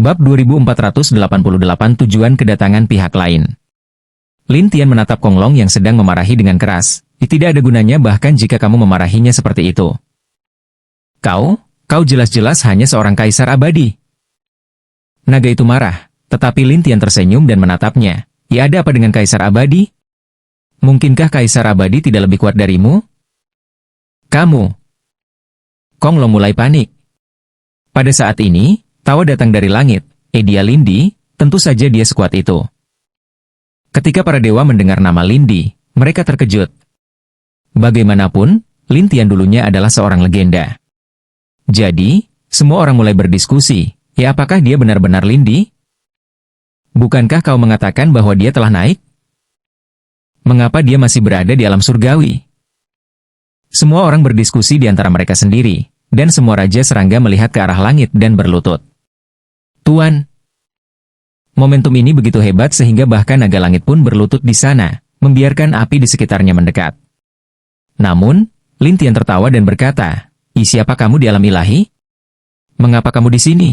Bab 2488 Tujuan kedatangan pihak lain. Lin Tian menatap Kong Long yang sedang memarahi dengan keras. Tidak ada gunanya bahkan jika kamu memarahinya seperti itu. Kau jelas-jelas hanya seorang kaisar abadi. Naga itu marah, tetapi Lin Tian tersenyum dan menatapnya. Ya, ada apa dengan kaisar abadi? Mungkinkah kaisar abadi tidak lebih kuat darimu? Kamu. Kong Long mulai panik. Pada saat ini, tawa datang dari langit. Dia Lindi, tentu saja dia sekuat itu. Ketika para dewa mendengar nama Lindi, mereka terkejut. Bagaimanapun, Lin Tian dulunya adalah seorang legenda. Jadi, semua orang mulai berdiskusi, ya apakah dia benar-benar Lindi? Bukankah kau mengatakan bahwa dia telah naik? Mengapa dia masih berada di alam surgawi? Semua orang berdiskusi di antara mereka sendiri, dan semua raja serangga melihat ke arah langit dan berlutut. Tuan, momentum ini begitu hebat sehingga bahkan naga langit pun berlutut di sana, membiarkan api di sekitarnya mendekat. Namun, Lin Tian tertawa dan berkata, siapa kamu di alam ilahi? Mengapa kamu di sini?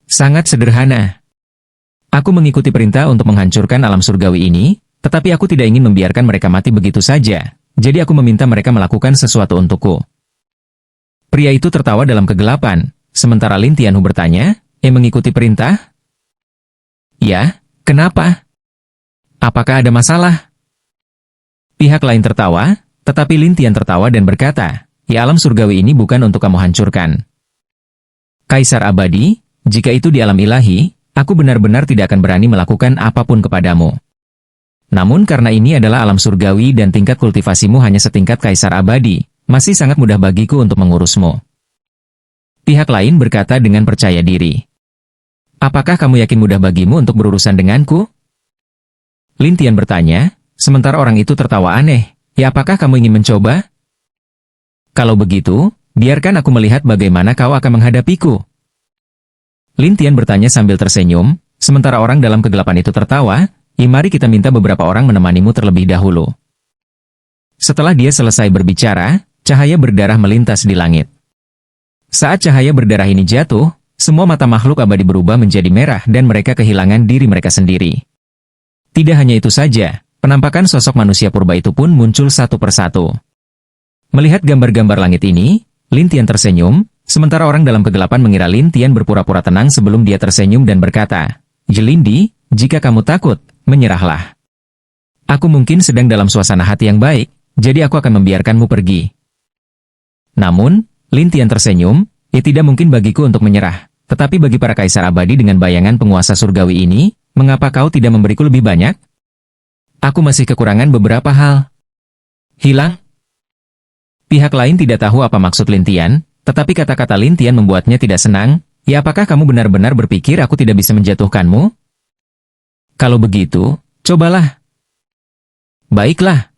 Sangat sederhana. Aku mengikuti perintah untuk menghancurkan alam surgawi ini, tetapi aku tidak ingin membiarkan mereka mati begitu saja, jadi aku meminta mereka melakukan sesuatu untukku. Pria itu tertawa dalam kegelapan, sementara Lin Tianhu bertanya, mengikuti perintah? Ya, kenapa? Apakah ada masalah? Pihak lain tertawa, tetapi Lin Tian tertawa dan berkata, alam surgawi ini bukan untuk kamu hancurkan. Kaisar abadi, jika itu di alam ilahi, aku benar-benar tidak akan berani melakukan apapun kepadamu. Namun karena ini adalah alam surgawi dan tingkat kultivasimu hanya setingkat kaisar abadi, masih sangat mudah bagiku untuk mengurusmu. Pihak lain berkata dengan percaya diri. Apakah kamu yakin mudah bagimu untuk berurusan denganku? Lin Tian bertanya, sementara orang itu tertawa aneh. Apakah kamu ingin mencoba? Kalau begitu, biarkan aku melihat bagaimana kau akan menghadapiku. Lin Tian bertanya sambil tersenyum, sementara orang dalam kegelapan itu tertawa, mari kita minta beberapa orang menemanimu terlebih dahulu. Setelah dia selesai berbicara, cahaya berdarah melintas di langit. Saat cahaya berdarah ini jatuh, semua mata makhluk abadi berubah menjadi merah dan mereka kehilangan diri mereka sendiri. Tidak hanya itu saja, penampakan sosok manusia purba itu pun muncul satu persatu. Melihat gambar-gambar langit ini, Lin Tian tersenyum, sementara orang dalam kegelapan mengira Lin Tian berpura-pura tenang sebelum dia tersenyum dan berkata, Lindi, jika kamu takut, menyerahlah. Aku mungkin sedang dalam suasana hati yang baik, jadi aku akan membiarkanmu pergi. Namun, Lin Tian tersenyum, tidak mungkin bagiku untuk menyerah, tetapi bagi para kaisar abadi dengan bayangan penguasa surgawi ini, mengapa kau tidak memberiku lebih banyak? Aku masih kekurangan beberapa hal. Hilang? Pihak lain tidak tahu apa maksud Lin Tian, tetapi kata-kata Lin Tian membuatnya tidak senang. Apakah kamu benar-benar berpikir aku tidak bisa menjatuhkanmu? Kalau begitu, cobalah. Baiklah.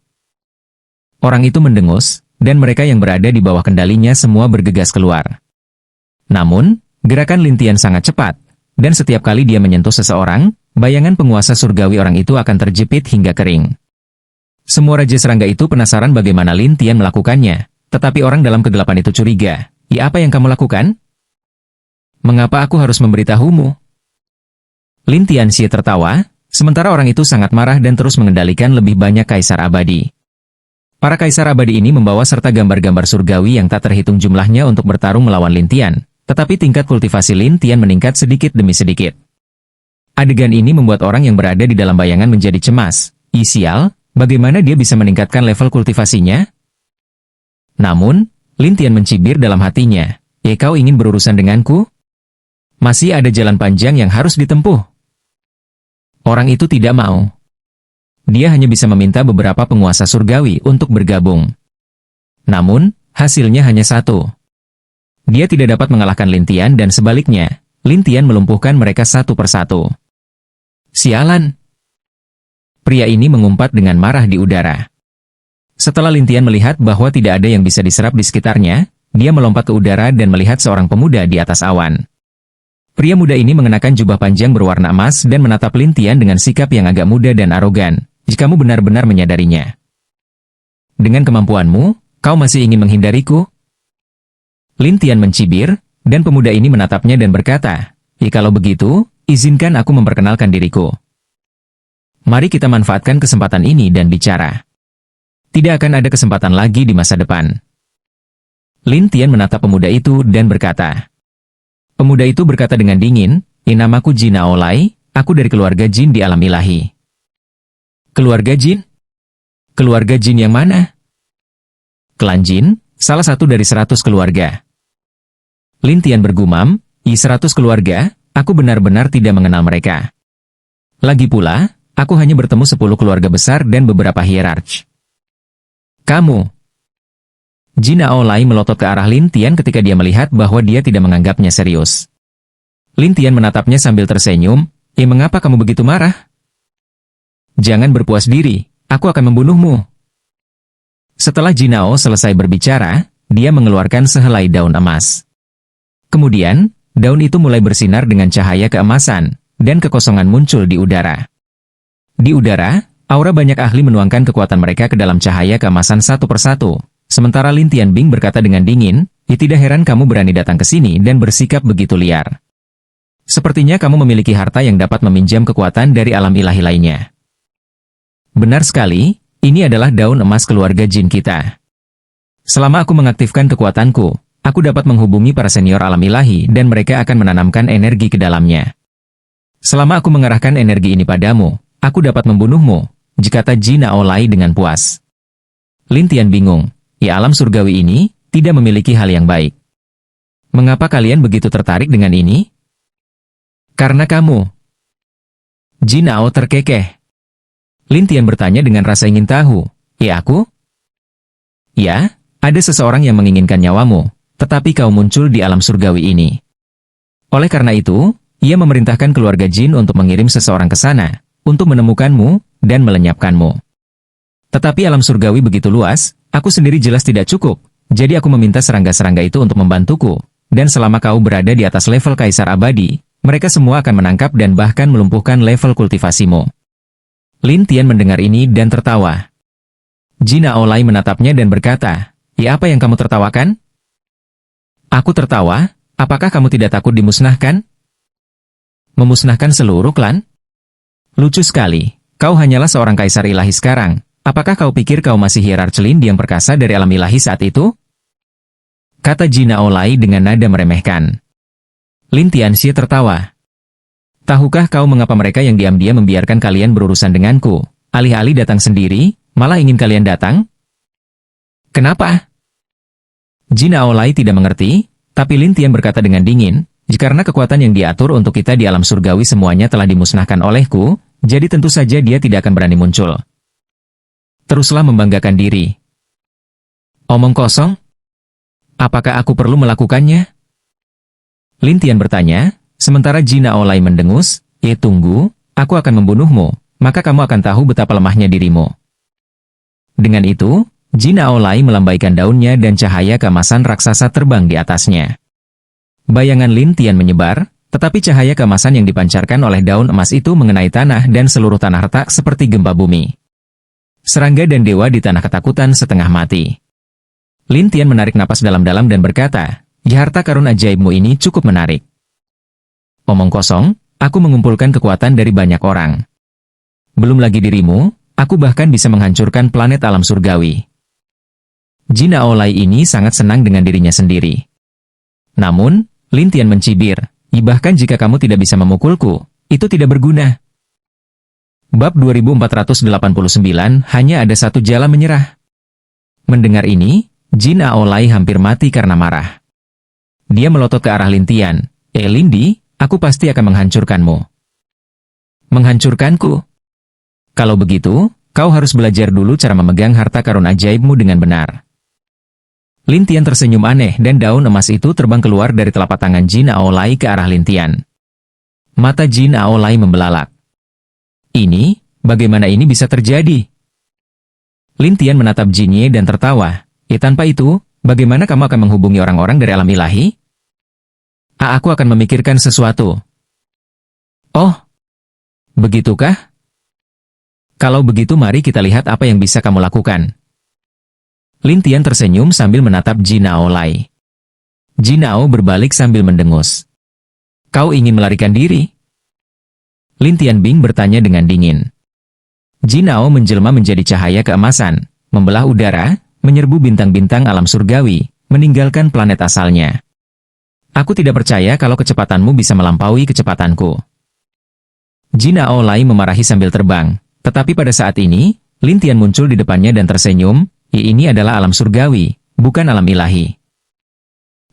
Orang itu mendengus, dan mereka yang berada di bawah kendalinya semua bergegas keluar. Namun, gerakan Lin Tian sangat cepat, dan setiap kali dia menyentuh seseorang, bayangan penguasa surgawi orang itu akan terjepit hingga kering. Semua raja serangga itu penasaran bagaimana Lin Tian melakukannya, tetapi orang dalam kegelapan itu curiga. Apa yang kamu lakukan? Mengapa aku harus memberitahumu? Lin Tian Xie tertawa, sementara orang itu sangat marah dan terus mengendalikan lebih banyak kaisar abadi. Para kaisar abadi ini membawa serta gambar-gambar surgawi yang tak terhitung jumlahnya untuk bertarung melawan Lin Tian, tetapi tingkat kultivasi Lin Tian meningkat sedikit demi sedikit. Adegan ini membuat orang yang berada di dalam bayangan menjadi cemas. Sial, bagaimana dia bisa meningkatkan level kultivasinya? Namun, Lin Tian mencibir dalam hatinya. Kau ingin berurusan denganku? Masih ada jalan panjang yang harus ditempuh. Orang itu tidak mau. Dia hanya bisa meminta beberapa penguasa surgawi untuk bergabung. Namun, hasilnya hanya satu. Dia tidak dapat mengalahkan Lin Tian dan sebaliknya, Lin Tian melumpuhkan mereka satu persatu. Sialan! Pria ini mengumpat dengan marah di udara. Setelah Lin Tian melihat bahwa tidak ada yang bisa diserap di sekitarnya, dia melompat ke udara dan melihat seorang pemuda di atas awan. Pria muda ini mengenakan jubah panjang berwarna emas dan menatap Lin Tian dengan sikap yang agak muda dan arogan. Jika kamu benar-benar menyadarinya. Dengan kemampuanmu, kau masih ingin menghindariku? Lin Tian mencibir, dan pemuda ini menatapnya dan berkata, Kalau begitu, izinkan aku memperkenalkan diriku. Mari kita manfaatkan kesempatan ini dan bicara. Tidak akan ada kesempatan lagi di masa depan. Lin Tian menatap pemuda itu dan berkata. Pemuda itu berkata dengan dingin, namaku Jin Aolai, aku dari keluarga Jin di alam ilahi. Keluarga Jin? Keluarga Jin yang mana? Klan Jin, salah satu dari 100 keluarga. Lin Tian bergumam, 100 keluarga, aku benar-benar tidak mengenal mereka. Lagi pula, aku hanya bertemu 10 keluarga besar dan beberapa hierarch. Kamu. Jin Aolai melotot ke arah Lin Tian ketika dia melihat bahwa dia tidak menganggapnya serius. Lin Tian menatapnya sambil tersenyum, mengapa kamu begitu marah? Jangan berpuas diri, aku akan membunuhmu. Setelah Jinao selesai berbicara, dia mengeluarkan sehelai daun emas. Kemudian, daun itu mulai bersinar dengan cahaya keemasan, dan kekosongan muncul di udara. Di udara, aura banyak ahli menuangkan kekuatan mereka ke dalam cahaya keemasan satu persatu. Sementara Lin Tianbing berkata dengan dingin, tidak heran kamu berani datang ke sini dan bersikap begitu liar. Sepertinya kamu memiliki harta yang dapat meminjam kekuatan dari alam ilahi lainnya. Benar sekali, ini adalah daun emas keluarga Jin kita. Selama aku mengaktifkan kekuatanku, aku dapat menghubungi para senior alam ilahi dan mereka akan menanamkan energi ke dalamnya. Selama aku mengarahkan energi ini padamu, aku dapat membunuhmu, kata Jin Aolai dengan puas. Lin Tian bingung. Alam surgawi ini tidak memiliki hal yang baik. Mengapa kalian begitu tertarik dengan ini? Karena kamu. Jin Ao terkekeh. Lin Tian bertanya dengan rasa ingin tahu. Aku? Ya, ada seseorang yang menginginkan nyawamu, tetapi kau muncul di alam surgawi ini. Oleh karena itu, ia memerintahkan keluarga Jin untuk mengirim seseorang ke sana, untuk menemukanmu dan melenyapkanmu. Tetapi alam surgawi begitu luas, aku sendiri jelas tidak cukup, jadi aku meminta serangga-serangga itu untuk membantuku, dan selama kau berada di atas level Kaisar Abadi, mereka semua akan menangkap dan bahkan melumpuhkan level kultivasimu. Lin Tian mendengar ini dan tertawa. Jin Aolai menatapnya dan berkata, apa yang kamu tertawakan? Aku tertawa, apakah kamu tidak takut dimusnahkan? Memusnahkan seluruh klan? Lucu sekali, kau hanyalah seorang kaisar ilahi sekarang. Apakah kau pikir kau masih hierarch Lin yang perkasa dari alam ilahi saat itu? Kata Jin Aolai dengan nada meremehkan. Lin Tianxie tertawa. Tahukah kau mengapa mereka yang diam-diam membiarkan kalian berurusan denganku, alih-alih datang sendiri, malah ingin kalian datang? Kenapa? Jin Aolai tidak mengerti, tapi Lin Tian berkata dengan dingin, karena kekuatan yang diatur untuk kita di alam surgawi semuanya telah dimusnahkan olehku, jadi tentu saja dia tidak akan berani muncul. Teruslah membanggakan diri. Omong kosong? Apakah aku perlu melakukannya? Lin Tian bertanya, sementara Jin Aolai mendengus, tunggu, aku akan membunuhmu, maka kamu akan tahu betapa lemahnya dirimu. Dengan itu, Jin Aolai melambaikan daunnya dan cahaya keemasan raksasa terbang di atasnya. Bayangan Lin Tian menyebar, tetapi cahaya keemasan yang dipancarkan oleh daun emas itu mengenai tanah dan seluruh tanah retak seperti gempa bumi. Serangga dan dewa di tanah ketakutan setengah mati. Lin Tian menarik napas dalam-dalam dan berkata, harta karun ajaibmu ini cukup menarik. Omong kosong, aku mengumpulkan kekuatan dari banyak orang. Belum lagi dirimu, aku bahkan bisa menghancurkan planet alam surgawi. Jin Aolai ini sangat senang dengan dirinya sendiri. Namun, Lin Tian mencibir, bahkan jika kamu tidak bisa memukulku, itu tidak berguna. Bab 2489 hanya ada satu jalan menyerah. Mendengar ini, Jin Aolai hampir mati karena marah. Dia melotot ke arah Lin Tian. Lindi, aku pasti akan menghancurkanmu. Menghancurkanku? Kalau begitu, kau harus belajar dulu cara memegang harta karun ajaibmu dengan benar. Lin Tian tersenyum aneh dan daun emas itu terbang keluar dari telapak tangan Jin Aolai ke arah Lin Tian. Mata Jin Aolai membelalak. Ini, bagaimana ini bisa terjadi? Lin Tian menatap Jin Ye dan tertawa. Tanpa itu, bagaimana kamu akan menghubungi orang-orang dari alam ilahi? Aku akan memikirkan sesuatu. Oh, begitukah? Kalau begitu mari kita lihat apa yang bisa kamu lakukan. Lin Tian tersenyum sambil menatap Jin Aolai. Jin Ao berbalik sambil mendengus. Kau ingin melarikan diri? Lin Tianbing bertanya dengan dingin. Jinao menjelma menjadi cahaya keemasan, membelah udara, menyerbu bintang-bintang alam surgawi, meninggalkan planet asalnya. Aku tidak percaya kalau kecepatanmu bisa melampaui kecepatanku. Jinao Lai memarahi sambil terbang, tetapi pada saat ini, Lin Tian muncul di depannya dan tersenyum, ini adalah alam surgawi, bukan alam ilahi.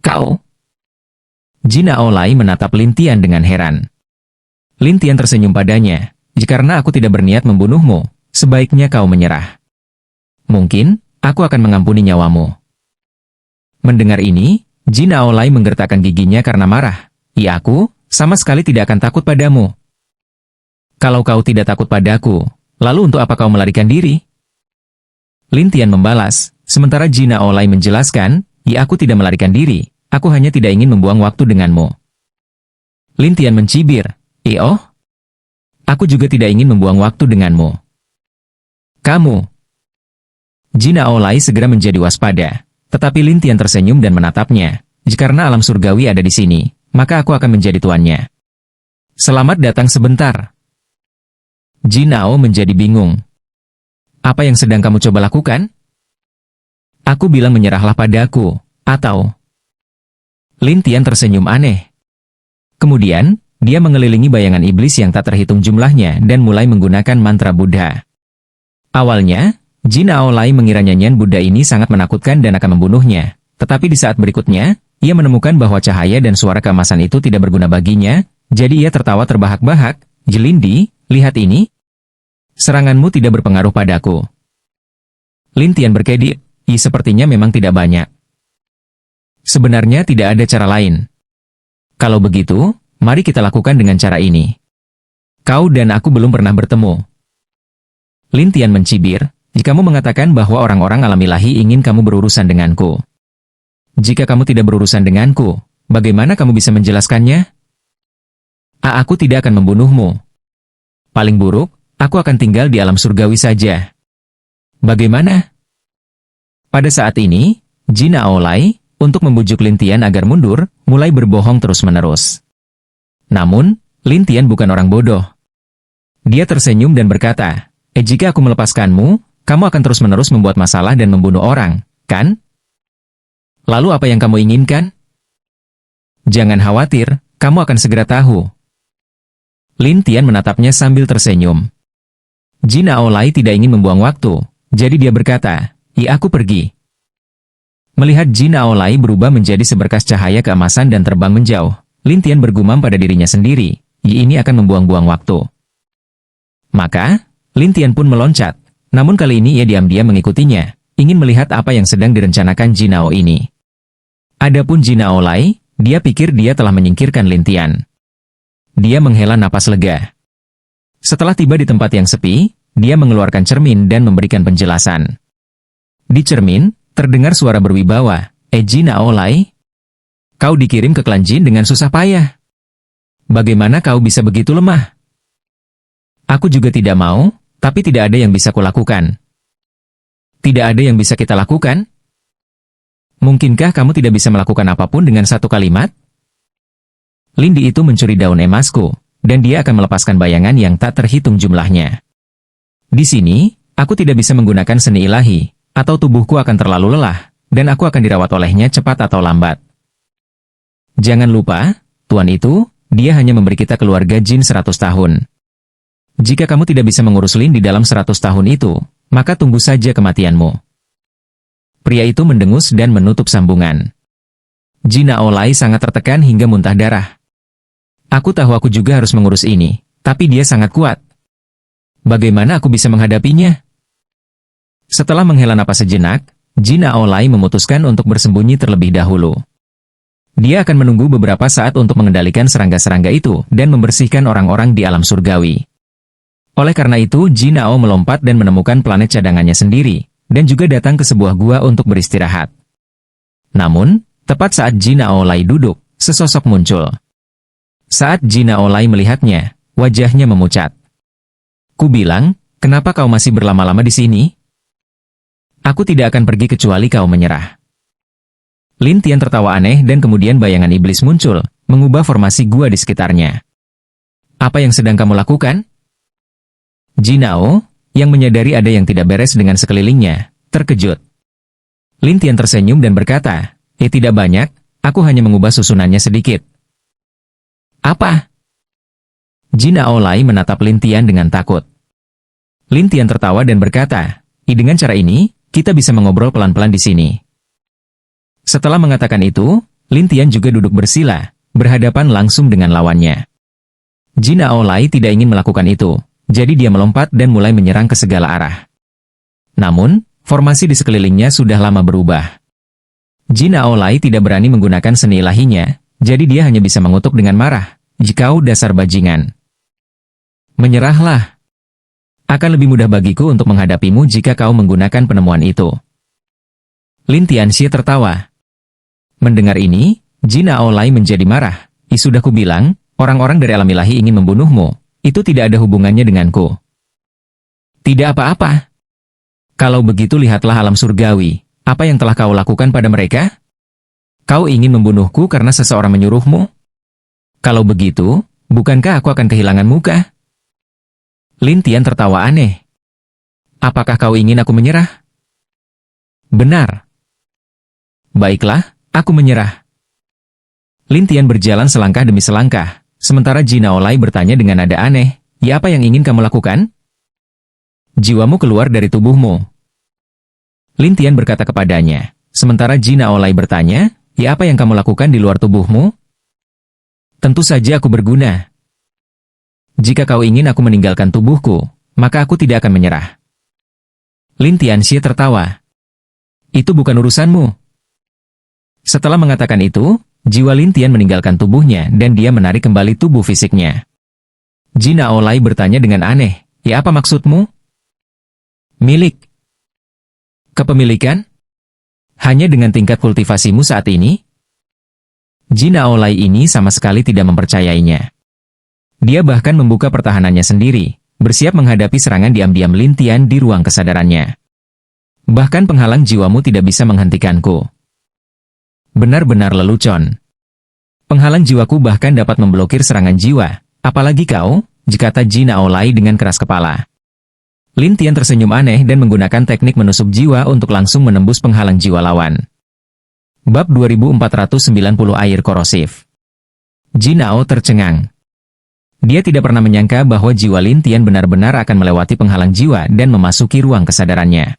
Kau? Jinao Lai menatap Lin Tian dengan heran. Lin Tian tersenyum padanya, karena aku tidak berniat membunuhmu, sebaiknya kau menyerah. Mungkin, aku akan mengampuni nyawamu. Mendengar ini, Jinao Lai menggertakkan giginya karena marah. Aku, sama sekali tidak akan takut padamu. Kalau kau tidak takut padaku, lalu untuk apa kau melarikan diri? Lin Tian membalas, sementara Jinao Lai menjelaskan, aku tidak melarikan diri, aku hanya tidak ingin membuang waktu denganmu. Lin Tian mencibir, oh? Aku juga tidak ingin membuang waktu denganmu. Kamu. Jinao Lai segera menjadi waspada. Tetapi Lin Tian tersenyum dan menatapnya. Karena alam surgawi ada di sini, maka aku akan menjadi tuannya. Selamat datang sebentar. Jinao menjadi bingung. Apa yang sedang kamu coba lakukan? Aku bilang menyerahlah padaku, atau... Lin Tian tersenyum aneh. Kemudian, dia mengelilingi bayangan iblis yang tak terhitung jumlahnya dan mulai menggunakan mantra Buddha. Awalnya, Jinao Lai mengira nyanyian Buddha ini sangat menakutkan dan akan membunuhnya. Tetapi di saat berikutnya, ia menemukan bahwa cahaya dan suara keemasan itu tidak berguna baginya, jadi ia tertawa terbahak-bahak. Jelindi, lihat ini. Seranganmu tidak berpengaruh padaku. Lin Tian berkedip, sepertinya memang tidak banyak. Sebenarnya tidak ada cara lain. Kalau begitu, mari kita lakukan dengan cara ini. Kau dan aku belum pernah bertemu. Lin Tian mencibir, kamu mengatakan bahwa orang-orang alam ilahi ingin kamu berurusan denganku. Jika kamu tidak berurusan denganku, bagaimana kamu bisa menjelaskannya? Aku tidak akan membunuhmu. Paling buruk, aku akan tinggal di alam surgawi saja. Bagaimana? Pada saat ini, Jinao Lai, untuk membujuk Lin Tian agar mundur, mulai berbohong terus-menerus. Namun, Lin Tian bukan orang bodoh. Dia tersenyum dan berkata, jika aku melepaskanmu, kamu akan terus-menerus membuat masalah dan membunuh orang, kan? Lalu apa yang kamu inginkan? Jangan khawatir, kamu akan segera tahu. Lin Tian menatapnya sambil tersenyum. Jinao Lai tidak ingin membuang waktu, jadi dia berkata, aku pergi. Melihat Jinao Lai berubah menjadi seberkas cahaya keemasan dan terbang menjauh, Lin Tian bergumam pada dirinya sendiri, ini akan membuang-buang waktu. Maka, Lin Tian pun meloncat. Namun kali ini ia diam-diam mengikutinya, ingin melihat apa yang sedang direncanakan Jinao ini. Adapun Jinao Lai, dia pikir dia telah menyingkirkan Lin Tian. Dia menghela napas lega. Setelah tiba di tempat yang sepi, dia mengeluarkan cermin dan memberikan penjelasan. Di cermin, terdengar suara berwibawa, Jinao Lai? Kau dikirim ke klan Jin dengan susah payah. Bagaimana kau bisa begitu lemah? Aku juga tidak mau. Tapi tidak ada yang bisa kulakukan. Tidak ada yang bisa kita lakukan? Mungkinkah kamu tidak bisa melakukan apapun dengan satu kalimat? Lindi itu mencuri daun emasku, dan dia akan melepaskan bayangan yang tak terhitung jumlahnya. Di sini, aku tidak bisa menggunakan seni ilahi, atau tubuhku akan terlalu lelah, dan aku akan dirawat olehnya cepat atau lambat. Jangan lupa, Tuan itu, dia hanya memberi kita keluarga Jin 100 tahun. Jika kamu tidak bisa mengurus Lin di dalam 100 tahun itu, maka tunggu saja kematianmu. Pria itu mendengus dan menutup sambungan. Jinao Lai sangat tertekan hingga muntah darah. Aku tahu aku juga harus mengurus ini, tapi dia sangat kuat. Bagaimana aku bisa menghadapinya? Setelah menghela napas sejenak, Jinao Lai memutuskan untuk bersembunyi terlebih dahulu. Dia akan menunggu beberapa saat untuk mengendalikan serangga-serangga itu dan membersihkan orang-orang di alam surgawi. Oleh karena itu, Jinao melompat dan menemukan planet cadangannya sendiri, dan juga datang ke sebuah gua untuk beristirahat. Namun, tepat saat Jinao Lai duduk, sesosok muncul. Saat Jinao Lai melihatnya, wajahnya memucat. Ku bilang, kenapa kau masih berlama-lama di sini? Aku tidak akan pergi kecuali kau menyerah. Lin Tian tertawa aneh dan kemudian bayangan iblis muncul, mengubah formasi gua di sekitarnya. Apa yang sedang kamu lakukan? Jinao, yang menyadari ada yang tidak beres dengan sekelilingnya, terkejut. Lin Tian tersenyum dan berkata, tidak banyak, aku hanya mengubah susunannya sedikit. Apa? Jinao Lai menatap Lin Tian dengan takut. Lin Tian tertawa dan berkata, dengan cara ini, kita bisa mengobrol pelan-pelan di sini. Setelah mengatakan itu, Lin Tian juga duduk bersila, berhadapan langsung dengan lawannya. Jinao Lai tidak ingin melakukan itu, jadi dia melompat dan mulai menyerang ke segala arah. Namun, formasi di sekelilingnya sudah lama berubah. Jinao Lai tidak berani menggunakan seni ilahinya, jadi dia hanya bisa mengutuk dengan marah, "Kau dasar bajingan. Menyerahlah. Akan lebih mudah bagiku untuk menghadapimu jika kau menggunakan penemuan itu." Lin Tianxie tertawa. Mendengar ini, Jinao Lai menjadi marah. Sudah kubilang, orang-orang dari alam ilahi ingin membunuhmu. Itu tidak ada hubungannya denganku. Tidak apa-apa. Kalau begitu lihatlah alam surgawi. Apa yang telah kau lakukan pada mereka? Kau ingin membunuhku karena seseorang menyuruhmu? Kalau begitu, bukankah aku akan kehilangan muka? Lin Tian tertawa aneh. Apakah kau ingin aku menyerah? Benar. Baiklah, aku menyerah. Lin Tian berjalan selangkah demi selangkah, sementara Jinao Lai bertanya dengan nada aneh, apa yang ingin kamu lakukan? Jiwamu keluar dari tubuhmu. Lin Tian berkata kepadanya, sementara Jinao Lai bertanya, apa yang kamu lakukan di luar tubuhmu? Tentu saja aku berguna. Jika kau ingin aku meninggalkan tubuhku, maka aku tidak akan menyerah. Lin Tianxie tertawa. Itu bukan urusanmu. Setelah mengatakan itu, jiwa Lin Tian meninggalkan tubuhnya dan dia menarik kembali tubuh fisiknya. Jinao Lai bertanya dengan aneh, apa maksudmu? Milik. Kepemilikan? Hanya dengan tingkat kultivasimu saat ini? Jinao Lai ini sama sekali tidak mempercayainya. Dia bahkan membuka pertahanannya sendiri, bersiap menghadapi serangan diam-diam Lin Tian di ruang kesadarannya. Bahkan penghalang jiwamu tidak bisa menghentikanku. Benar-benar lelucon. Penghalang jiwaku bahkan dapat memblokir serangan jiwa, apalagi kau, kata Jinao Lai dengan keras kepala. Lin Tian tersenyum aneh dan menggunakan teknik menusuk jiwa untuk langsung menembus penghalang jiwa lawan. Bab 2490 Air Korosif. Jinao tercengang. Dia tidak pernah menyangka bahwa jiwa Lin Tian benar-benar akan melewati penghalang jiwa dan memasuki ruang kesadarannya.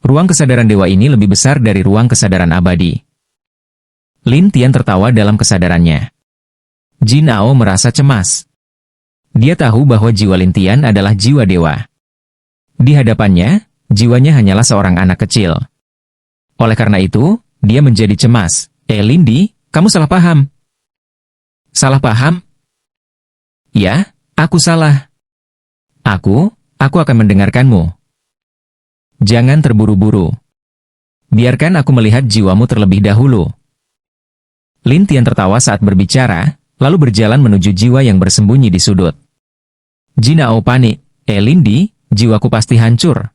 Ruang kesadaran dewa ini lebih besar dari ruang kesadaran abadi. Lin Tian tertawa dalam kesadarannya. Jinao merasa cemas. Dia tahu bahwa jiwa Lin Tian adalah jiwa dewa. Di hadapannya, jiwanya hanyalah seorang anak kecil. Oleh karena itu, dia menjadi cemas. Lindi, kamu salah paham. Salah paham? Ya, aku salah. Aku akan mendengarkanmu. Jangan terburu-buru. Biarkan aku melihat jiwamu terlebih dahulu. Lin Tian tertawa saat berbicara, lalu berjalan menuju jiwa yang bersembunyi di sudut. Jinao panik. Lindi, jiwaku pasti hancur.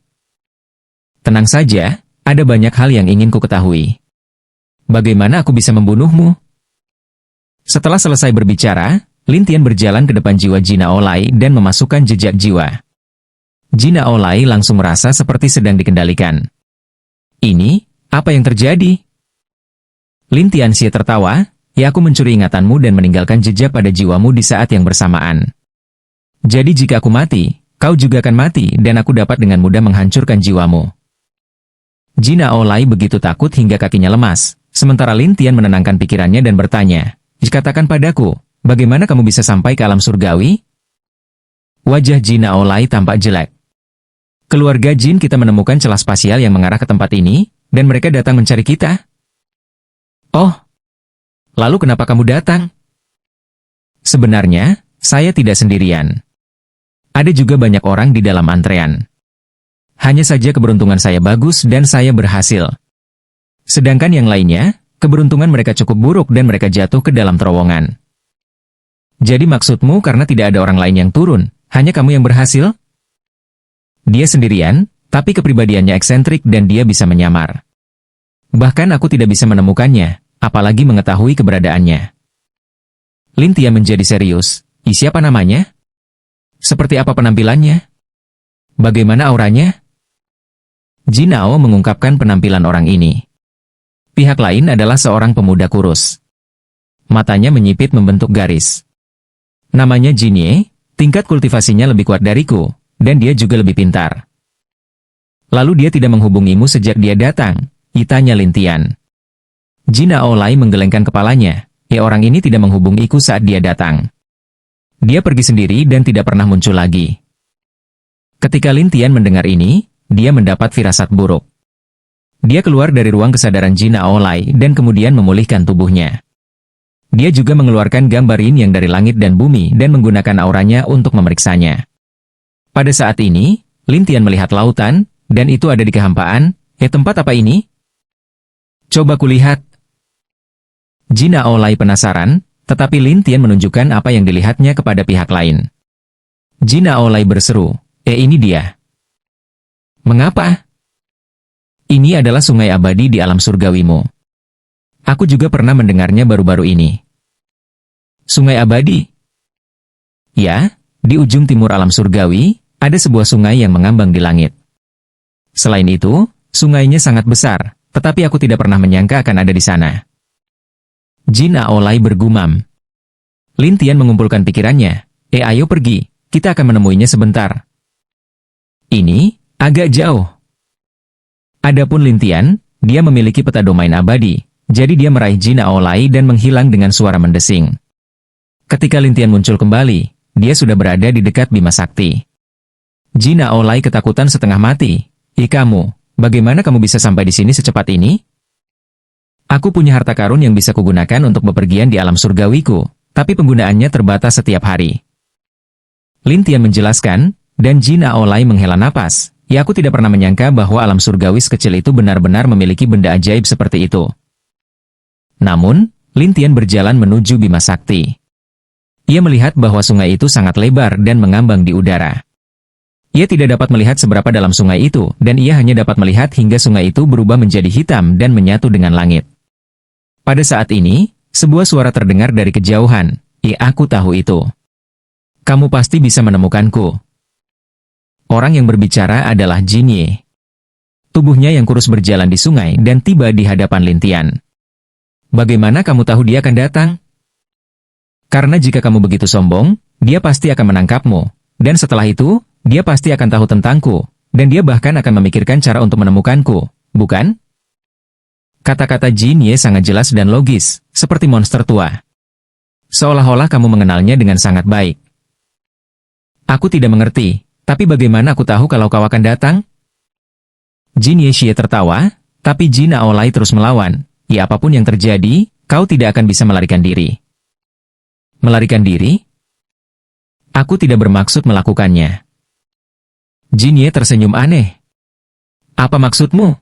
Tenang saja, ada banyak hal yang ingin ku ketahui. Bagaimana aku bisa membunuhmu? Setelah selesai berbicara, Lin Tian berjalan ke depan jiwa Jinao Lai dan memasukkan jejak jiwa. Jinao Lai langsung merasa seperti sedang dikendalikan. Ini, apa yang terjadi? Lin Tianxie tertawa, aku mencuri ingatanmu dan meninggalkan jejak pada jiwamu di saat yang bersamaan. Jadi jika aku mati, kau juga akan mati dan aku dapat dengan mudah menghancurkan jiwamu. Jinao Lai begitu takut hingga kakinya lemas, sementara Lin Tian menenangkan pikirannya dan bertanya, katakan padaku, bagaimana kamu bisa sampai ke alam surgawi? Wajah Jinao Lai tampak jelek. Keluarga jin kita menemukan celah spasial yang mengarah ke tempat ini, dan mereka datang mencari kita. Oh, lalu kenapa kamu datang? Sebenarnya, saya tidak sendirian. Ada juga banyak orang di dalam antrean. Hanya saja keberuntungan saya bagus dan saya berhasil. Sedangkan yang lainnya, keberuntungan mereka cukup buruk dan mereka jatuh ke dalam terowongan. Jadi maksudmu karena tidak ada orang lain yang turun, hanya kamu yang berhasil? Dia sendirian, tapi kepribadiannya eksentrik dan dia bisa menyamar. Bahkan aku tidak bisa menemukannya, apalagi mengetahui keberadaannya. Lin Tian menjadi serius. Siapa namanya? Seperti apa penampilannya? Bagaimana auranya? Jin Ao mengungkapkan penampilan orang ini. Pihak lain adalah seorang pemuda kurus. Matanya menyipit membentuk garis. Namanya Jin Ye, tingkat kultivasinya lebih kuat dariku, dan dia juga lebih pintar. Lalu dia tidak menghubungimu sejak dia datang, tanya Lin Tian. Jin Ao Lai menggelengkan kepalanya, orang ini tidak menghubungiku saat dia datang. Dia pergi sendiri dan tidak pernah muncul lagi. Ketika Lin Tian mendengar ini, dia mendapat firasat buruk. Dia keluar dari ruang kesadaran Jin Ao Lai dan kemudian memulihkan tubuhnya. Dia juga mengeluarkan gambar yin yang dari langit dan bumi dan menggunakan auranya untuk memeriksanya. Pada saat ini, Lin Tian melihat lautan, dan itu ada di kehampaan. Tempat apa ini? Coba kulihat. Jin Ao Lai penasaran, tetapi Lin Tian menunjukkan apa yang dilihatnya kepada pihak lain. Jin Ao Lai berseru, ini dia. Mengapa? Ini adalah sungai abadi di alam surgawimu. Aku juga pernah mendengarnya baru-baru ini. Sungai abadi? Ya, di ujung timur alam surgawi, ada sebuah sungai yang mengambang di langit. Selain itu, sungainya sangat besar, tetapi aku tidak pernah menyangka akan ada di sana. Jin Ao Lai bergumam. Lin Tian mengumpulkan pikirannya. Ayo pergi, kita akan menemuinya sebentar. Ini, agak jauh. Adapun Lin Tian, dia memiliki peta domain abadi, jadi dia meraih Jin Ao Lai dan menghilang dengan suara mendesing. Ketika Lin Tian muncul kembali, dia sudah berada di dekat Bima Sakti. Jin Ao Lai ketakutan setengah mati. Kamu, bagaimana kamu bisa sampai di sini secepat ini? Aku punya harta karun yang bisa kugunakan untuk bepergian di alam surgawiku, tapi penggunaannya terbatas setiap hari. Lin Tian menjelaskan, dan Jin Ao Lai menghela napas. Aku tidak pernah menyangka bahwa alam surgawi sekecil itu benar-benar memiliki benda ajaib seperti itu. Namun, Lin Tian berjalan menuju Bima Sakti. Ia melihat bahwa sungai itu sangat lebar dan mengambang di udara. Ia tidak dapat melihat seberapa dalam sungai itu, dan ia hanya dapat melihat hingga sungai itu berubah menjadi hitam dan menyatu dengan langit. Pada saat ini, sebuah suara terdengar dari kejauhan. Aku tahu itu. Kamu pasti bisa menemukanku. Orang yang berbicara adalah Jin Ye. Tubuhnya yang kurus berjalan di sungai dan tiba di hadapan Lin Tian. Bagaimana kamu tahu dia akan datang? Karena jika kamu begitu sombong, dia pasti akan menangkapmu. Dan setelah itu, dia pasti akan tahu tentangku. Dan dia bahkan akan memikirkan cara untuk menemukanku, bukan? Kata-kata Jin Ye sangat jelas dan logis, seperti monster tua. Seolah-olah kamu mengenalnya dengan sangat baik. Aku tidak mengerti, tapi bagaimana aku tahu kalau kau akan datang? Jin Ye Xie tertawa, tapi Jin Ao Lai terus melawan. Apapun yang terjadi, kau tidak akan bisa melarikan diri. Melarikan diri? Aku tidak bermaksud melakukannya. Jin Ye tersenyum aneh. Apa maksudmu?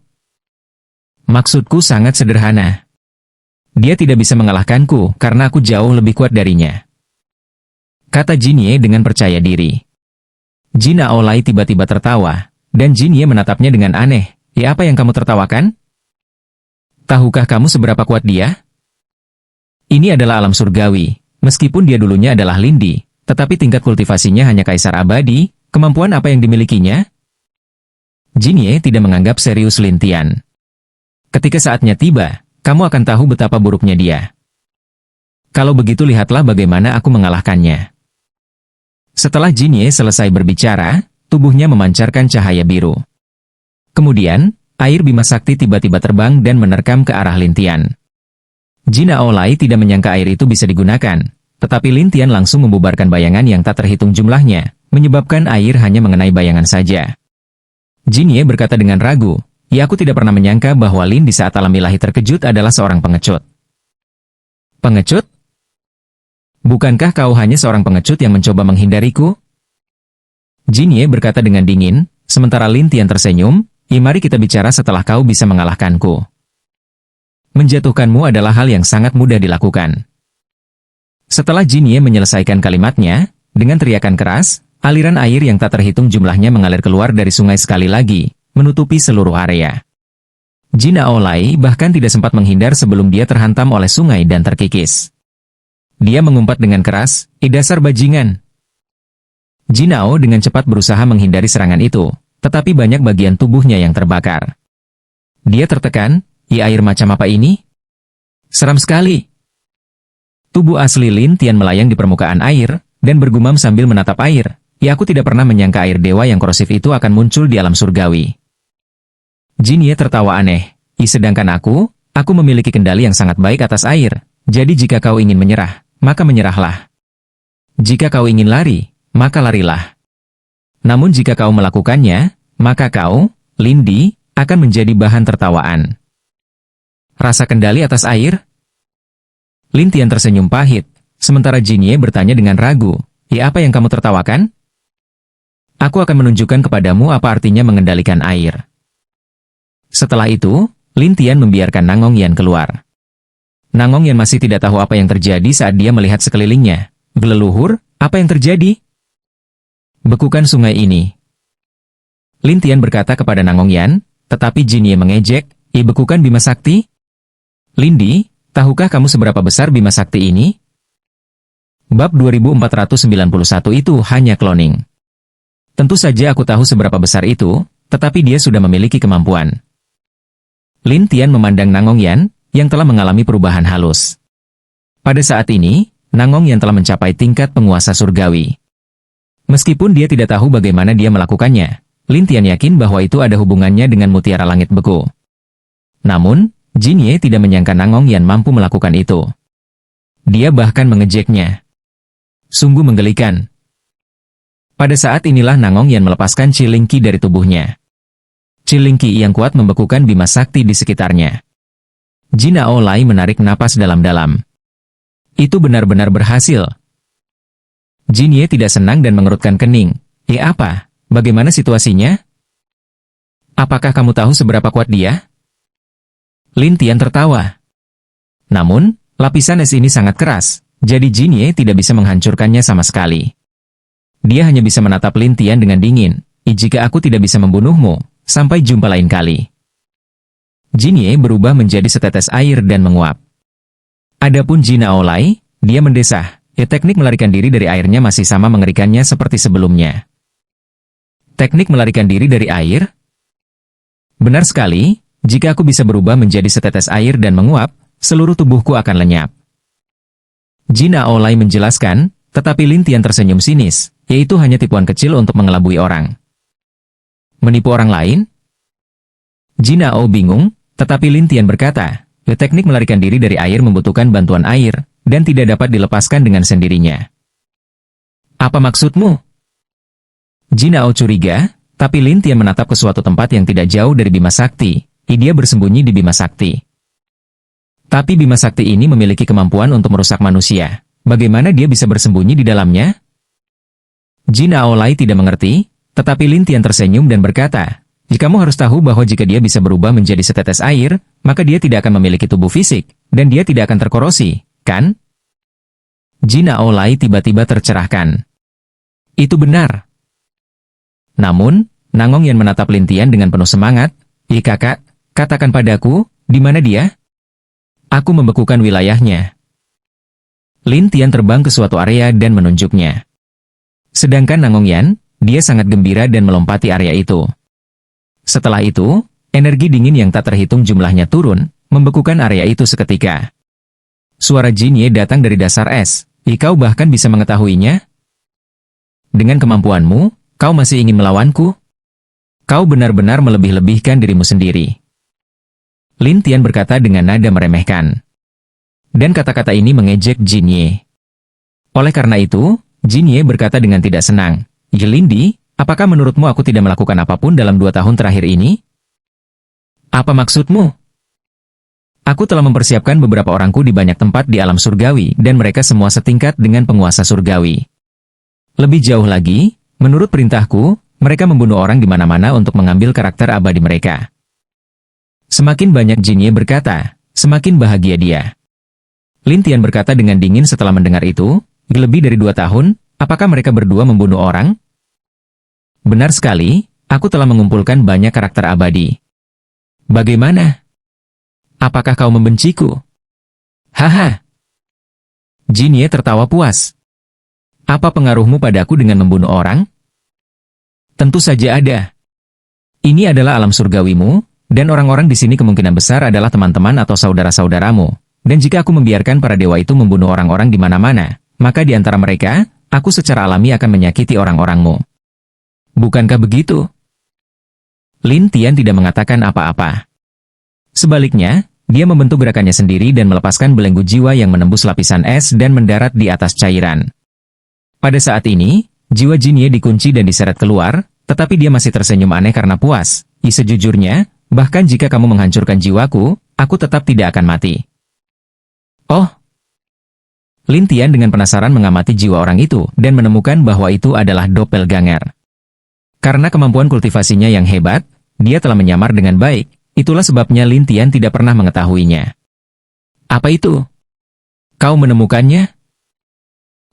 Maksudku sangat sederhana. Dia tidak bisa mengalahkanku karena aku jauh lebih kuat darinya. Kata Jin Ye dengan percaya diri. Jin Ao Lai tiba-tiba tertawa, dan Jin Ye menatapnya dengan aneh. Apa yang kamu tertawakan? Tahukah kamu seberapa kuat dia? Ini adalah alam surgawi, meskipun dia dulunya adalah Lindi, tetapi tingkat kultivasinya hanya kaisar abadi. Kemampuan apa yang dimilikinya? Jin Ye tidak menganggap serius Lin Tian. Ketika saatnya tiba, kamu akan tahu betapa buruknya dia. Kalau begitu lihatlah bagaimana aku mengalahkannya. Setelah Jin Ye selesai berbicara, tubuhnya memancarkan cahaya biru. Kemudian, air Bima Sakti tiba-tiba terbang dan menerkam ke arah Lin Tian. Jin Ao Lai tidak menyangka air itu bisa digunakan, tetapi Lin Tian langsung membubarkan bayangan yang tak terhitung jumlahnya, menyebabkan air hanya mengenai bayangan saja. Jin Ye berkata dengan ragu, aku tidak pernah menyangka bahwa Lin di saat alam ilahi terkejut adalah seorang pengecut. Pengecut? Bukankah kau hanya seorang pengecut yang mencoba menghindariku? Jin Ye berkata dengan dingin, sementara Lin Tian tersenyum, mari kita bicara setelah kau bisa mengalahkanku. Menjatuhkanmu adalah hal yang sangat mudah dilakukan. Setelah Jin Ye menyelesaikan kalimatnya, dengan teriakan keras, aliran air yang tak terhitung jumlahnya mengalir keluar dari sungai sekali lagi, menutupi seluruh area. Jin Ao Lai bahkan tidak sempat menghindar sebelum dia terhantam oleh sungai dan terkikis. Dia mengumpat dengan keras, dasar bajingan. Jinao dengan cepat berusaha menghindari serangan itu, tetapi banyak bagian tubuhnya yang terbakar. Dia tertekan, air macam apa ini? Seram sekali. Tubuh asli Lin Tian melayang di permukaan air, dan bergumam sambil menatap air. Aku tidak pernah menyangka air dewa yang korosif itu akan muncul di alam surgawi. Jinye tertawa aneh. Sedangkan aku memiliki kendali yang sangat baik atas air. Jadi jika kau ingin menyerah, maka menyerahlah. Jika kau ingin lari, maka larilah. Namun jika kau melakukannya, maka kau, Lindi, akan menjadi bahan tertawaan. Rasa kendali atas air? Lin Tian tersenyum pahit, sementara Jinye bertanya dengan ragu, apa yang kamu tertawakan? Aku akan menunjukkan kepadamu apa artinya mengendalikan air. Setelah itu, Lin Tian membiarkan Nangong Yan keluar. Nangong Yan masih tidak tahu apa yang terjadi saat dia melihat sekelilingnya. Geleluhur, apa yang terjadi? Bekukan sungai ini. Lin Tian berkata kepada Nangong Yan, tetapi Jinye mengejek, bekukan Bima Sakti? Lindi, tahukah kamu seberapa besar Bima Sakti ini? Bab 2491 itu hanya cloning. Tentu saja aku tahu seberapa besar itu, tetapi dia sudah memiliki kemampuan. Lin Tian memandang Nangong Yan, yang telah mengalami perubahan halus. Pada saat ini, Nangong Yan telah mencapai tingkat penguasa surgawi. Meskipun dia tidak tahu bagaimana dia melakukannya, Lin Tian yakin bahwa itu ada hubungannya dengan mutiara langit beku. Namun, Jinye tidak menyangka Nangong Yan mampu melakukan itu. Dia bahkan mengejeknya. Sungguh menggelikan. Pada saat inilah Nangong Yan melepaskan Cilingki dari tubuhnya. Cilingki yang kuat membekukan Bima Sakti di sekitarnya. Jinao Lai menarik napas dalam-dalam. Itu benar-benar berhasil. Jinye tidak senang dan mengerutkan kening. Apa? Bagaimana situasinya? Apakah kamu tahu seberapa kuat dia? Lin Tian tertawa. Namun, lapisan es ini sangat keras, jadi Jinye tidak bisa menghancurkannya sama sekali. Dia hanya bisa menatap Lin Tian dengan dingin. Jika aku tidak bisa membunuhmu, sampai jumpa lain kali. Jinye berubah menjadi setetes air dan menguap. Adapun Jinao Lai, dia mendesah. Teknik melarikan diri dari airnya masih sama mengerikannya seperti sebelumnya. Teknik melarikan diri dari air? Benar sekali, jika aku bisa berubah menjadi setetes air dan menguap, seluruh tubuhku akan lenyap. Jinao Lai menjelaskan, tetapi Lin Tian tersenyum sinis, yaitu hanya tipuan kecil untuk mengelabui orang. Menipu orang lain? Jinao bingung, tetapi Lin Tian berkata, teknik melarikan diri dari air membutuhkan bantuan air, dan tidak dapat dilepaskan dengan sendirinya. Apa maksudmu? Jinao curiga, tapi Lin Tian menatap ke suatu tempat yang tidak jauh dari Bima Sakti. Dia bersembunyi di Bima Sakti. Tapi Bima Sakti ini memiliki kemampuan untuk merusak manusia. Bagaimana dia bisa bersembunyi di dalamnya? Jinao Lai tidak mengerti, tetapi Lin Tian tersenyum dan berkata, kamu harus tahu bahwa jika dia bisa berubah menjadi setetes air, maka dia tidak akan memiliki tubuh fisik, dan dia tidak akan terkorosi, kan? Jinao Lai tiba-tiba tercerahkan. Itu benar. Namun, Nangong Yan menatap Lin Tian dengan penuh semangat. Kakak, katakan padaku, di mana dia? Aku membekukan wilayahnya. Lin Tian terbang ke suatu area dan menunjuknya. Sedangkan Nangong Yan, dia sangat gembira dan melompati area itu. Setelah itu, energi dingin yang tak terhitung jumlahnya turun, membekukan area itu seketika. Suara Jinye datang dari dasar es. Kau bahkan bisa mengetahuinya? Dengan kemampuanmu, kau masih ingin melawanku? Kau benar-benar melebih-lebihkan dirimu sendiri. Lin Tian berkata dengan nada meremehkan. Dan kata-kata ini mengejek Jinye. Oleh karena itu, Jinye berkata dengan tidak senang, Lindi, apakah menurutmu aku tidak melakukan apapun dalam 2 tahun terakhir ini? Apa maksudmu? Aku telah mempersiapkan beberapa orangku di banyak tempat di alam surgawi dan mereka semua setingkat dengan penguasa surgawi. Lebih jauh lagi, menurut perintahku, mereka membunuh orang di mana-mana untuk mengambil karakter abadi mereka. Semakin banyak Jinye berkata, semakin bahagia dia. Lin Tian berkata dengan dingin setelah mendengar itu, lebih dari 2 tahun, apakah mereka berdua membunuh orang? Benar sekali, aku telah mengumpulkan banyak karakter abadi. Bagaimana? Apakah kau membenciku? Haha. Jinye tertawa puas. Apa pengaruhmu padaku dengan membunuh orang? Tentu saja ada. Ini adalah alam surgawimu, dan orang-orang di sini kemungkinan besar adalah teman-teman atau saudara-saudaramu. Dan jika aku membiarkan para dewa itu membunuh orang-orang di mana-mana, maka di antara mereka, aku secara alami akan menyakiti orang-orangmu. Bukankah begitu? Lin Tian tidak mengatakan apa-apa. Sebaliknya, dia membentuk gerakannya sendiri dan melepaskan belenggu jiwa yang menembus lapisan es dan mendarat di atas cairan. Pada saat ini, jiwa Jinye dikunci dan diseret keluar, tetapi dia masih tersenyum aneh karena puas. Sejujurnya, bahkan jika kamu menghancurkan jiwaku, aku tetap tidak akan mati. Oh! Lin Tian dengan penasaran mengamati jiwa orang itu dan menemukan bahwa itu adalah doppelganger. Karena kemampuan kultivasinya yang hebat, dia telah menyamar dengan baik, itulah sebabnya Lin Tian tidak pernah mengetahuinya. Apa itu? Kau menemukannya?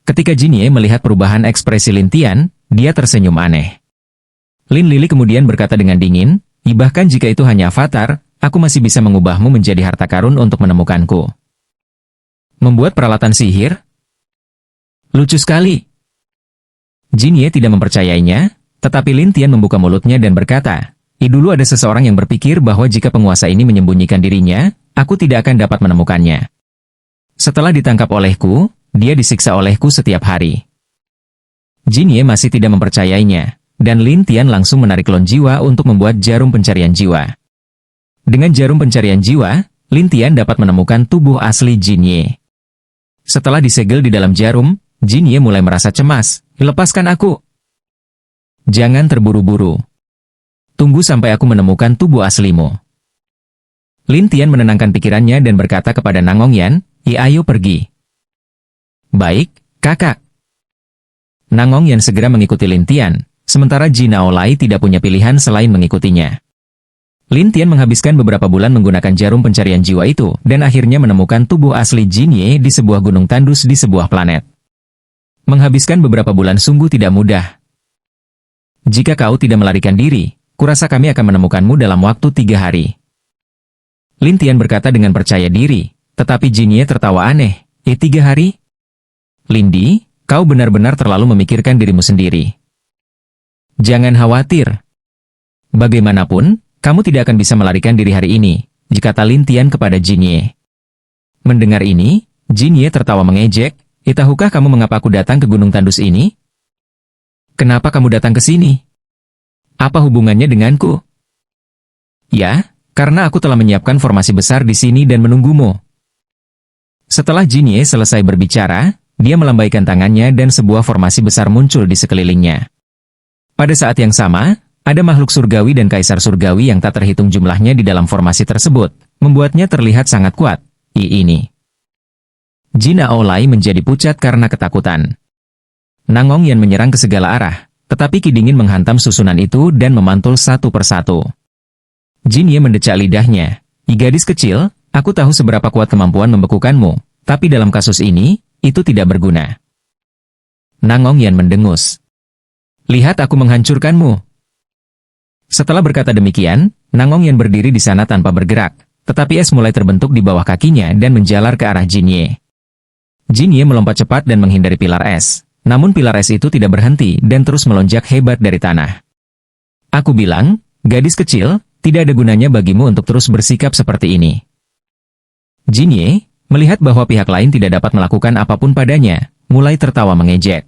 Ketika Jinye melihat perubahan ekspresi Lin Tian, dia tersenyum aneh. Lin Lili kemudian berkata dengan dingin, bahkan jika itu hanya avatar, aku masih bisa mengubahmu menjadi harta karun untuk menemukanku. Membuat peralatan sihir? Lucu sekali. Jinye tidak mempercayainya, tetapi Lin Tian membuka mulutnya dan berkata, dulu ada seseorang yang berpikir bahwa jika penguasa ini menyembunyikan dirinya, aku tidak akan dapat menemukannya. Setelah ditangkap olehku, dia disiksa olehku setiap hari. Jinye masih tidak mempercayainya, dan Lin Tian langsung menarik klon jiwa untuk membuat jarum pencarian jiwa. Dengan jarum pencarian jiwa, Lin Tian dapat menemukan tubuh asli Jinye. Setelah disegel di dalam jarum, Jinye mulai merasa cemas. Lepaskan aku. Jangan terburu-buru. Tunggu sampai aku menemukan tubuh aslimu. Lin Tian menenangkan pikirannya dan berkata kepada Nangongyan, ayo pergi. Baik, kakak. Nangongyan segera mengikuti Lin Tian, sementara Jin Aolai tidak punya pilihan selain mengikutinya. Lin Tian menghabiskan beberapa bulan menggunakan jarum pencarian jiwa itu, dan akhirnya menemukan tubuh asli Jinye di sebuah gunung tandus di sebuah planet. Menghabiskan beberapa bulan sungguh tidak mudah. Jika kau tidak melarikan diri, kurasa kami akan menemukanmu dalam waktu 3 hari. Lin Tian berkata dengan percaya diri, tetapi Jinye tertawa aneh. 3 hari? Lindi, kau benar-benar terlalu memikirkan dirimu sendiri. Jangan khawatir. Bagaimanapun, kamu tidak akan bisa melarikan diri hari ini, kata Lin Tian kepada Jinye. Mendengar ini, Jinye tertawa mengejek, tahukah kamu mengapa aku datang ke Gunung Tandus ini? Kenapa kamu datang ke sini? Apa hubungannya denganku? Ya, karena aku telah menyiapkan formasi besar di sini dan menunggumu. Setelah Jinye selesai berbicara, dia melambaikan tangannya dan sebuah formasi besar muncul di sekelilingnya. Pada saat yang sama, ada makhluk surgawi dan kaisar surgawi yang tak terhitung jumlahnya di dalam formasi tersebut, membuatnya terlihat sangat kuat. Ini. Jin Aolai menjadi pucat karena ketakutan. Nangongyan menyerang ke segala arah, tetapi Ki Dingin menghantam susunan itu dan memantul satu persatu. Jinye mendecak lidahnya. Gadis kecil, aku tahu seberapa kuat kemampuan membekukanmu, tapi dalam kasus ini, itu tidak berguna. Nangongyan mendengus. Lihat aku menghancurkanmu. Setelah berkata demikian, Nangongyan berdiri di sana tanpa bergerak, tetapi es mulai terbentuk di bawah kakinya dan menjalar ke arah Jinye. Jinye melompat cepat dan menghindari pilar es, namun pilar es itu tidak berhenti dan terus melonjak hebat dari tanah. Aku bilang, gadis kecil, tidak ada gunanya bagimu untuk terus bersikap seperti ini. Jinye, melihat bahwa pihak lain tidak dapat melakukan apapun padanya, mulai tertawa mengejek.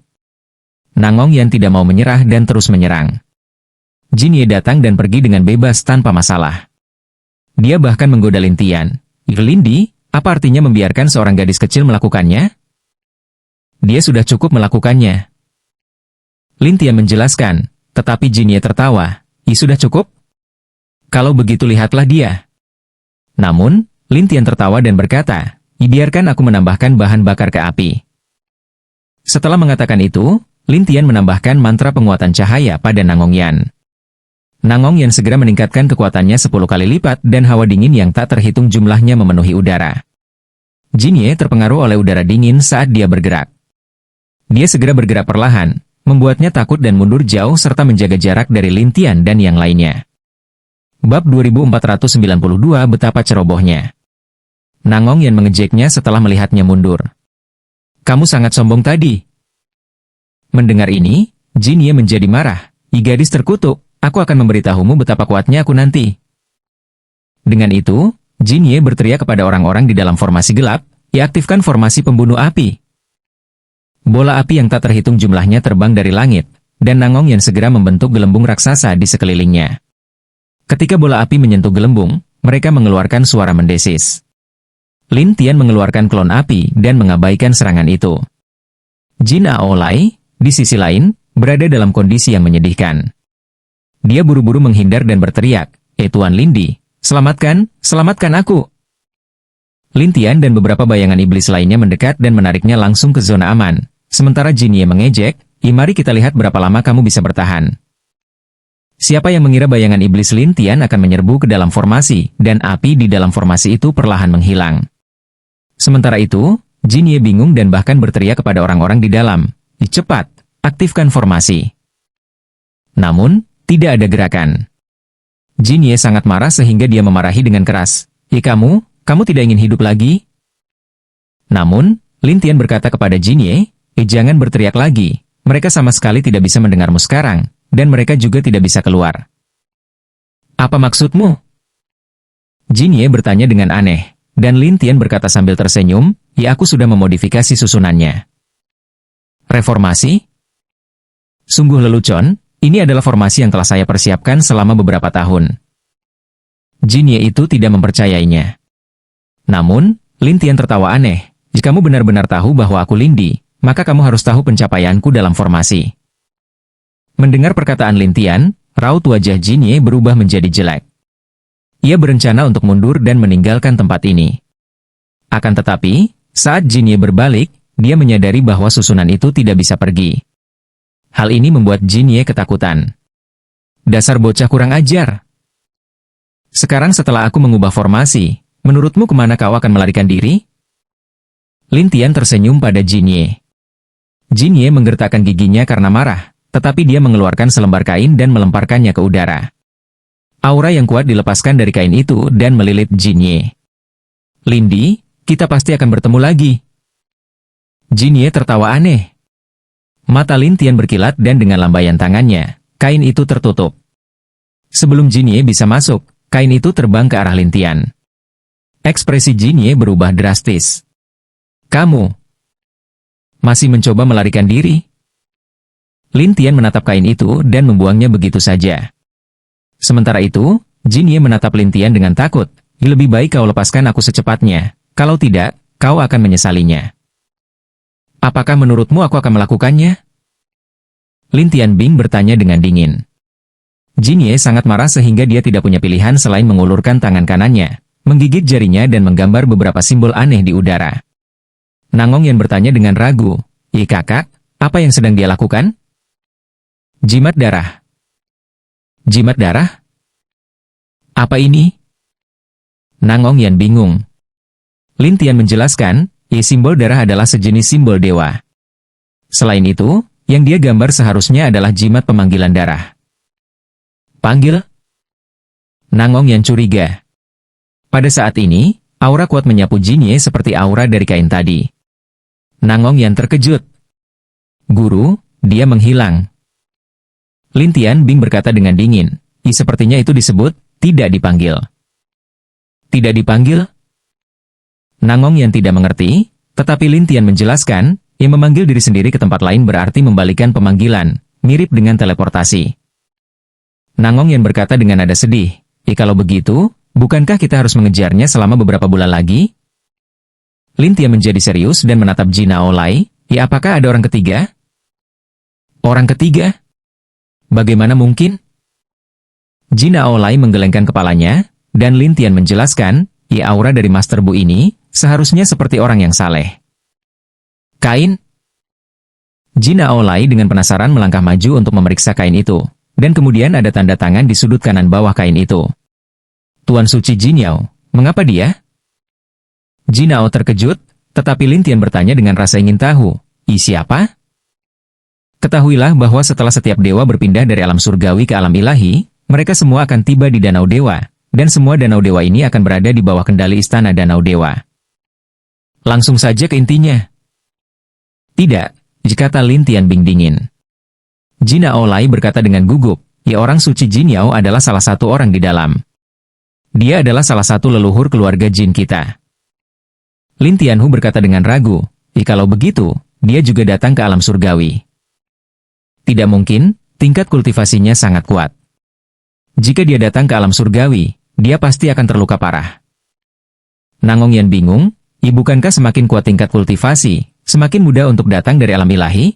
Nangongyan tidak mau menyerah dan terus menyerang. Jinye datang dan pergi dengan bebas tanpa masalah. Dia bahkan menggoda Lin Tian. Lindi, apa artinya membiarkan seorang gadis kecil melakukannya? Dia sudah cukup melakukannya. Lin Tian menjelaskan, tetapi Jinye tertawa. Sudah cukup? Kalau begitu lihatlah dia. Namun, Lin Tian tertawa dan berkata, biarkan aku menambahkan bahan bakar ke api. Setelah mengatakan itu, Lin Tian menambahkan mantra penguatan cahaya pada Nangongyan. Nangongyan segera meningkatkan kekuatannya 10 kali lipat dan hawa dingin yang tak terhitung jumlahnya memenuhi udara. Jinye terpengaruh oleh udara dingin saat dia bergerak. Dia segera bergerak perlahan, membuatnya takut dan mundur jauh serta menjaga jarak dari Lin Tian dan yang lainnya. Bab 2492 Betapa cerobohnya. Nangongyan mengejeknya setelah melihatnya mundur. Kamu sangat sombong tadi. Mendengar ini, Jin Ye menjadi marah. Gadis terkutuk, aku akan memberitahumu betapa kuatnya aku nanti. Dengan itu, Jin Ye berteriak kepada orang-orang di dalam formasi gelap, aktifkan formasi pembunuh api. Bola api yang tak terhitung jumlahnya terbang dari langit, dan Nangong Yan segera membentuk gelembung raksasa di sekelilingnya. Ketika bola api menyentuh gelembung, mereka mengeluarkan suara mendesis. Lin Tian mengeluarkan klon api dan mengabaikan serangan itu. Jin Aolai, di sisi lain, berada dalam kondisi yang menyedihkan. Dia buru-buru menghindar dan berteriak, Tuan Lindi, selamatkan aku. Lin Tian dan beberapa bayangan iblis lainnya mendekat dan menariknya langsung ke zona aman. Sementara Jin Ye mengejek, mari kita lihat berapa lama kamu bisa bertahan. Siapa yang mengira bayangan iblis Lin Tian akan menyerbu ke dalam formasi, dan api di dalam formasi itu perlahan menghilang. Sementara itu, Jin Ye bingung dan bahkan berteriak kepada orang-orang di dalam, cepat, aktifkan formasi. Namun, tidak ada gerakan. Jin Ye sangat marah sehingga dia memarahi dengan keras, kamu tidak ingin hidup lagi? Namun, Lin Tian berkata kepada Jin Ye, jangan berteriak lagi, mereka sama sekali tidak bisa mendengarmu sekarang, dan mereka juga tidak bisa keluar. Apa maksudmu? Jin Ye bertanya dengan aneh, dan Lin Tian berkata sambil tersenyum, aku sudah memodifikasi susunannya. Reformasi? Sungguh lelucon, ini adalah formasi yang telah saya persiapkan selama beberapa tahun. Jin Ye itu tidak mempercayainya. Namun, Lin Tian tertawa aneh, jika kamu benar-benar tahu bahwa aku Lindi, maka kamu harus tahu pencapaianku dalam formasi. Mendengar perkataan Lin Tian, raut wajah Jin Ye berubah menjadi jelek. Ia berencana untuk mundur dan meninggalkan tempat ini. Akan tetapi, saat Jin Ye berbalik, dia menyadari bahwa susunan itu tidak bisa pergi. Hal ini membuat Jin Ye ketakutan. Dasar bocah kurang ajar. Sekarang setelah aku mengubah formasi, menurutmu kemana kau akan melarikan diri? Lin Tian tersenyum pada Jin Ye. Jin Ye menggertakkan giginya karena marah, tetapi dia mengeluarkan selembar kain dan melemparkannya ke udara. Aura yang kuat dilepaskan dari kain itu dan melilit Jin Ye. Lindi, kita pasti akan bertemu lagi. Jin Ye tertawa aneh. Mata Lin Tian berkilat dan dengan lambaian tangannya, kain itu tertutup. Sebelum Jin Ye bisa masuk, kain itu terbang ke arah Lin Tian. Ekspresi Jin Ye berubah drastis. Kamu masih mencoba melarikan diri? Lin Tian menatap kain itu dan membuangnya begitu saja. Sementara itu, Jin Ye menatap Lin Tian dengan takut. Lebih baik kau lepaskan aku secepatnya. Kalau tidak, kau akan menyesalinya. Apakah menurutmu aku akan melakukannya? Lin Tian Bing bertanya dengan dingin. Jin Ye sangat marah sehingga dia tidak punya pilihan selain mengulurkan tangan kanannya, menggigit jarinya dan menggambar beberapa simbol aneh di udara. Nangong Yan bertanya dengan ragu, kakak, apa yang sedang dia lakukan? Jimat darah. Jimat darah? Apa ini? Nangong Yan bingung. Lin Tian menjelaskan, simbol darah adalah sejenis simbol dewa. Selain itu, yang dia gambar seharusnya adalah jimat pemanggilan darah. Panggil? Nangong Yan curiga. Pada saat ini, aura kuat menyapu Jin Ye seperti aura dari kain tadi. Nangong Yan terkejut. Guru, dia menghilang. Lin Tian Bing berkata dengan dingin, sepertinya itu disebut, tidak dipanggil. Tidak dipanggil? Nangong Yan tidak mengerti, tetapi Lin Tian menjelaskan, memanggil diri sendiri ke tempat lain berarti membalikan pemanggilan, mirip dengan teleportasi. Nangong Yan berkata dengan nada sedih, kalau begitu, bukankah kita harus mengejarnya selama beberapa bulan lagi? Lin Tian menjadi serius dan menatap Jin Aolai, apakah ada orang ketiga? Orang ketiga? Bagaimana mungkin? Jin Aolai menggelengkan kepalanya, dan Lin Tian menjelaskan, aura dari Master Bu ini, seharusnya seperti orang yang saleh. Kain? Jin Aolai dengan penasaran melangkah maju untuk memeriksa kain itu, dan kemudian ada tanda tangan di sudut kanan bawah kain itu. Tuan Suci Jin Yao, mengapa dia? Jin Ao terkejut, tetapi Lin Tian bertanya dengan rasa ingin tahu, siapa? Ketahuilah bahwa setelah setiap dewa berpindah dari alam surgawi ke alam ilahi, mereka semua akan tiba di Danau Dewa, dan semua Danau Dewa ini akan berada di bawah kendali Istana Danau Dewa. Langsung saja ke intinya. Tidak, kata Lin Tianbing dingin. Jin Aolai berkata dengan gugup, ya orang suci Jin Yao adalah salah satu orang di dalam. Dia adalah salah satu leluhur keluarga Jin kita. Lin Tianhu berkata dengan ragu, kalau begitu, dia juga datang ke alam surgawi. Tidak mungkin, tingkat kultivasinya sangat kuat. Jika dia datang ke alam surgawi, dia pasti akan terluka parah. Nangong Yan bingung, bukankah semakin kuat tingkat kultivasi, semakin mudah untuk datang dari alam ilahi?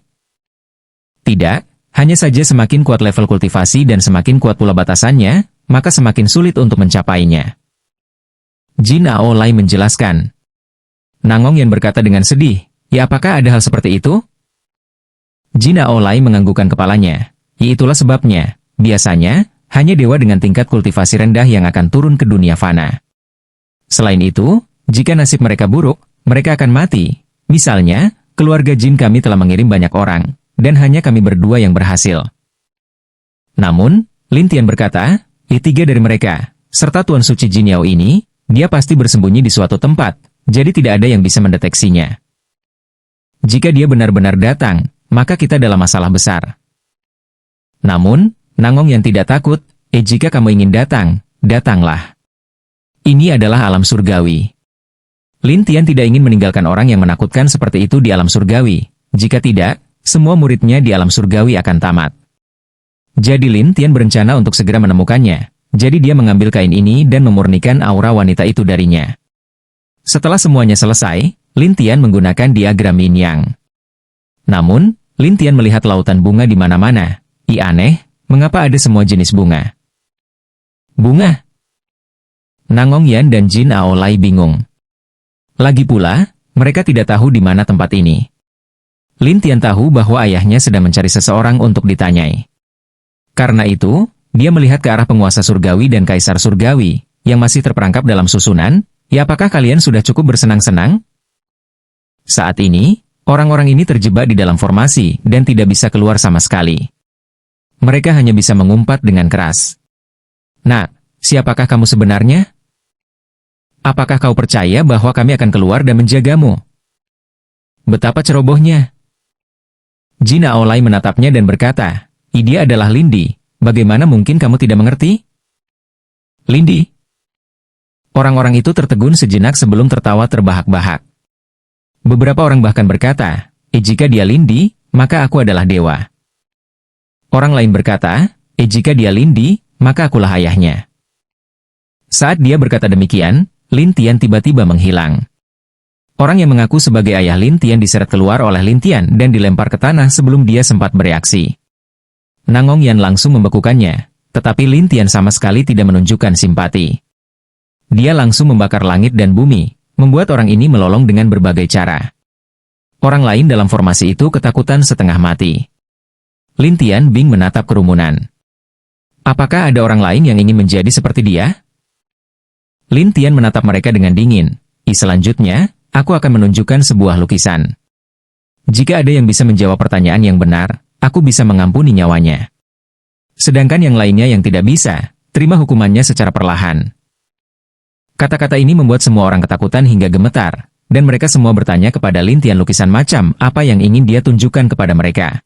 Tidak, hanya saja semakin kuat level kultivasi dan semakin kuat pula batasannya, maka semakin sulit untuk mencapainya. Jin Aolai menjelaskan. Nangong Yan berkata dengan sedih, ya apakah ada hal seperti itu? Jin Aolai menganggukkan kepalanya. Itulah sebabnya, biasanya, hanya dewa dengan tingkat kultivasi rendah yang akan turun ke dunia fana. Selain itu, jika nasib mereka buruk, mereka akan mati. Misalnya, keluarga Jin kami telah mengirim banyak orang, dan hanya kami berdua yang berhasil. Namun, Lin Tian berkata, tiga dari mereka, serta Tuan Suci Jin Yao ini, dia pasti bersembunyi di suatu tempat, jadi tidak ada yang bisa mendeteksinya. Jika dia benar-benar datang, maka kita dalam masalah besar. Namun, Nangong yang tidak takut, jika kamu ingin datang, datanglah. Ini adalah alam surgawi. Lin Tian tidak ingin meninggalkan orang yang menakutkan seperti itu di alam surgawi. Jika tidak, semua muridnya di alam surgawi akan tamat. Jadi Lin Tian berencana untuk segera menemukannya. Jadi dia mengambil kain ini dan memurnikan aura wanita itu darinya. Setelah semuanya selesai, Lin Tian menggunakan diagram yin yang. Namun, Lin Tian melihat lautan bunga di mana-mana. Aneh, mengapa ada semua jenis bunga? Bunga? Nangong Yan dan Jin Aolai bingung. Lagi pula, mereka tidak tahu di mana tempat ini. Lin Tian tahu bahwa ayahnya sedang mencari seseorang untuk ditanyai. Karena itu, dia melihat ke arah penguasa surgawi dan kaisar surgawi, yang masih terperangkap dalam susunan. Ya apakah kalian sudah cukup bersenang-senang? Saat ini, orang-orang ini terjebak di dalam formasi dan tidak bisa keluar sama sekali. Mereka hanya bisa mengumpat dengan keras. Nah, siapakah kamu sebenarnya? Apakah kau percaya bahwa kami akan keluar dan menjagamu? Betapa cerobohnya. Jin Aolai menatapnya dan berkata, dia adalah Lindi, bagaimana mungkin kamu tidak mengerti? Lindi? Orang-orang itu tertegun sejenak sebelum tertawa terbahak-bahak. Beberapa orang bahkan berkata, jika dia Lindi, maka aku adalah dewa. Orang lain berkata, jika dia Lindi, maka akulah ayahnya. Saat dia berkata demikian, Lin Tian tiba-tiba menghilang. Orang yang mengaku sebagai ayah Lin Tian diseret keluar oleh Lin Tian dan dilempar ke tanah sebelum dia sempat bereaksi. Nangong Yan langsung membekukannya, tetapi Lin Tian sama sekali tidak menunjukkan simpati. Dia langsung membakar langit dan bumi, membuat orang ini melolong dengan berbagai cara. Orang lain dalam formasi itu ketakutan setengah mati. Lin Tian Bing menatap kerumunan. Apakah ada orang lain yang ingin menjadi seperti dia? Lin Tian menatap mereka dengan dingin. Selanjutnya, aku akan menunjukkan sebuah lukisan. Jika ada yang bisa menjawab pertanyaan yang benar, aku bisa mengampuni nyawanya. Sedangkan yang lainnya yang tidak bisa, terima hukumannya secara perlahan. Kata-kata ini membuat semua orang ketakutan hingga gemetar, dan mereka semua bertanya kepada Lin Tian lukisan macam apa yang ingin dia tunjukkan kepada mereka.